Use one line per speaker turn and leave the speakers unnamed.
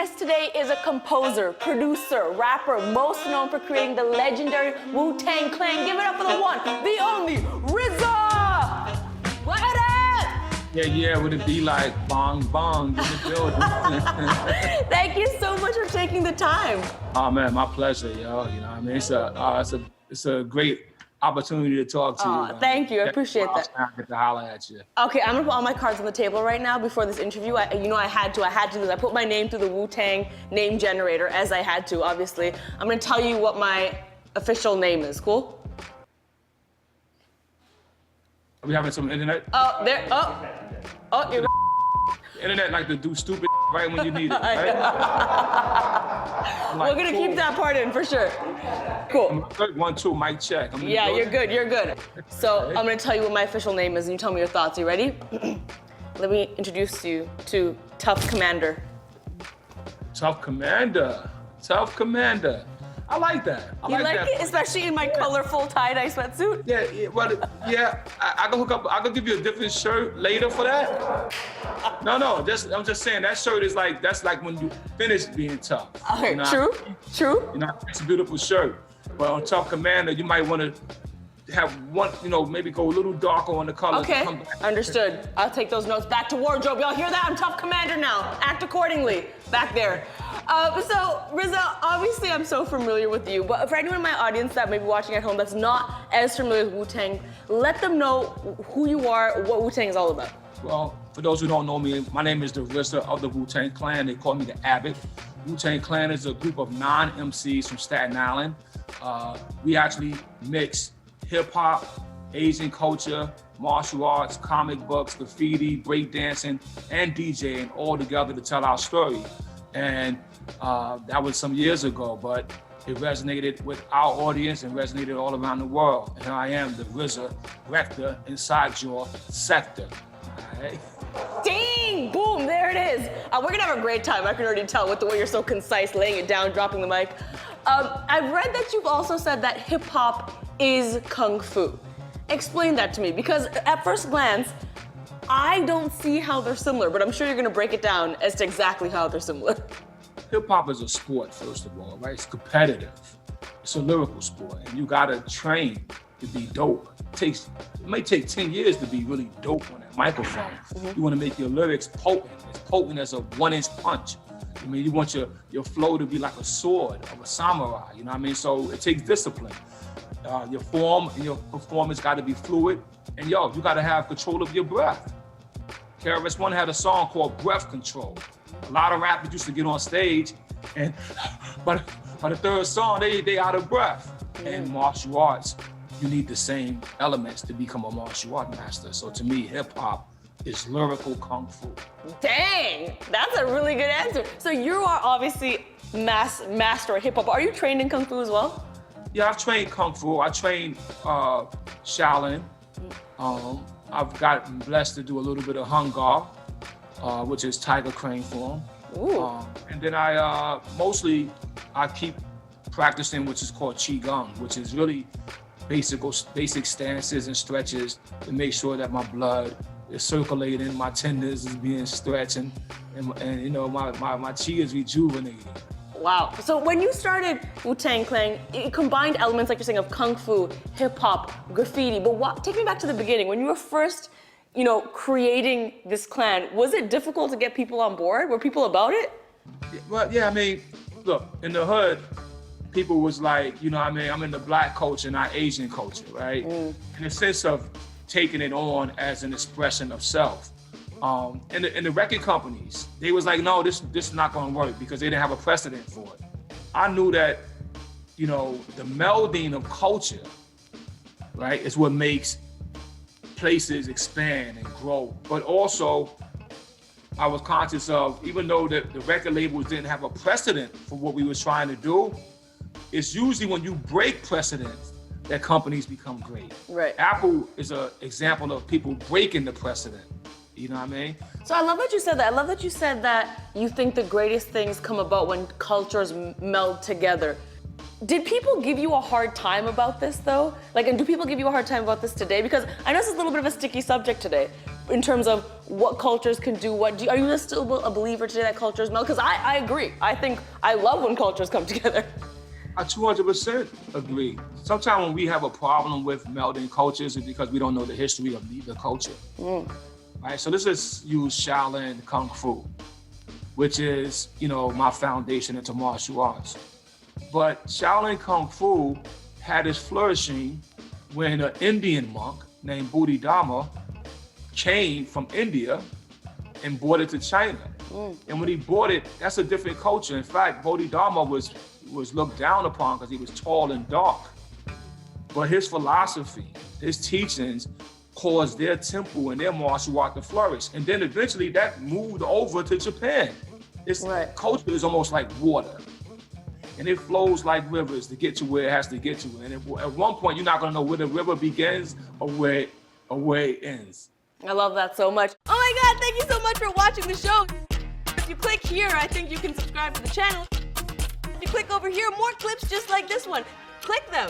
guest today is a composer, producer, rapper, most known for creating the legendary Wu-Tang Clan. Give it up for the one, the only, RZA! What up?
Yeah, would it be like bong bong in the building?
Thank you so much for taking the time.
Oh man, my pleasure, yo. You know what I mean? It's a great opportunity to talk to you.
Thank you, I appreciate that.
I get to holler at you.
Okay, I'm gonna put all my cards on the table right now before this interview. I had to do this. I put my name through the Wu-Tang name generator, as I had to, obviously. I'm gonna tell you what my official name is, cool?
Are we having some internet?
You're
Internet like to do stupid right when you need it, right?
We're gonna keep that part in for sure. Cool.
1, 2, mic check.
Yeah, you're good. So I'm gonna tell you what my official name is and you tell me your thoughts. You ready? Let me introduce you to Tough Commander.
Tough Commander. I like that.
You like it? Especially in my colorful tie-dye sweatsuit?
I can hook up. I can give you a different shirt later for that. No, I'm just saying that shirt is like, that's like when you finish being tough.
Okay,
you know?
True.
You know, it's a beautiful shirt. But on Tough Commander, you might want to have one, maybe go a little darker on the color.
Okay, understood. I'll take those notes back to wardrobe. Y'all hear that? I'm Tough Commander now. Act accordingly. Back there. So, RZA, obviously I'm so familiar with you, but for anyone in my audience that may be watching at home that's not as familiar with Wu-Tang, let them know who you are, what Wu-Tang is all about.
Well, for those who don't know me, my name is the RZA of the Wu-Tang Clan. They call me the Abbot. Wu-Tang Clan is a group of 9 MCs from Staten Island. We actually mix hip-hop, Asian culture, martial arts, comic books, graffiti, breakdancing, and DJing all together to tell our story. And that was some years ago, but it resonated with our audience and resonated all around the world. And here I am, the RZA, rector inside your sector. All right.
Ding! Boom, there it is. We're gonna have a great time. I can already tell with the way you're so concise, laying it down, dropping the mic. I've read that you've also said that hip hop is kung fu. Explain that to me, because at first glance, I don't see how they're similar, but I'm sure you're gonna break it down as to exactly how they're similar.
Hip hop is a sport, first of all, right? It's competitive. It's a lyrical sport, and you gotta train to be dope. It may take 10 years to be really dope on that microphone. Mm-hmm. You wanna make your lyrics potent, as potent as a 1-inch punch. I mean, you want your flow to be like a sword of a samurai, you know what I mean? So it takes discipline. Your form and your performance gotta be fluid, and you gotta have control of your breath. KRS-One had a song called Breath Control. A lot of rappers used to get on stage, and by the third song, they out of breath. In martial arts, you need the same elements to become a martial art master. So to me, hip hop is lyrical kung fu.
Dang, that's a really good answer. So you are obviously master of hip hop. Are you trained in kung fu as well?
Yeah, I've trained kung fu. I trained Shaolin. I've gotten blessed to do a little bit of Hung Gar, which is Tiger Crane form. And then I keep practicing, which is called Qigong, which is really basic stances and stretches to make sure that my blood is circulating, my tendons is being stretched, and my chi is rejuvenating.
Wow. So when you started Wu-Tang Clan, it combined elements, like you're saying, of kung fu, hip hop, graffiti. But take me back to the beginning. When you were first, creating this clan, was it difficult to get people on board? Were people about it?
Well, yeah, I mean, look, in the hood, people was like, I'm in the black culture, not Asian culture, right? In the sense of taking it on as an expression of self. And the record companies, they was like, no, this is not gonna work because they didn't have a precedent for it. I knew that, the melding of culture, right, is what makes places expand and grow. But also, I was conscious of, even though the record labels didn't have a precedent for what we was trying to do, it's usually when you break precedents that companies become great.
Right.
Apple is an example of people breaking the precedent. You know what I mean?
So I love that you said that. I love that you said that you think the greatest things come about when cultures meld together. Did people give you a hard time about this though? Like, and do people give you a hard time about this today? Because I know this is a little bit of a sticky subject today in terms of what cultures can do what. Are you still a believer today that cultures meld? Because I agree. I think I love when cultures come together.
I 200% agree. Sometimes when we have a problem with melding cultures, it's because we don't know the history of either culture. Right? So let's just use Shaolin Kung Fu, which is, my foundation into martial arts. But Shaolin Kung Fu had its flourishing when an Indian monk named Bodhidharma came from India and brought it to China. And when he brought it, that's a different culture. In fact, Bodhidharma was looked down upon because he was tall and dark. But his philosophy, his teachings caused their temple and their martial art to flourish. And then eventually that moved over to Japan. Its culture is almost like water. And it flows like rivers to get to where it has to get to. And at one point, you're not gonna know where the river begins or where it ends.
I love that so much. Oh my God, thank you so much for watching the show. If you click here, I think you can subscribe to the channel. If you click over here, more clips just like this one. Click them.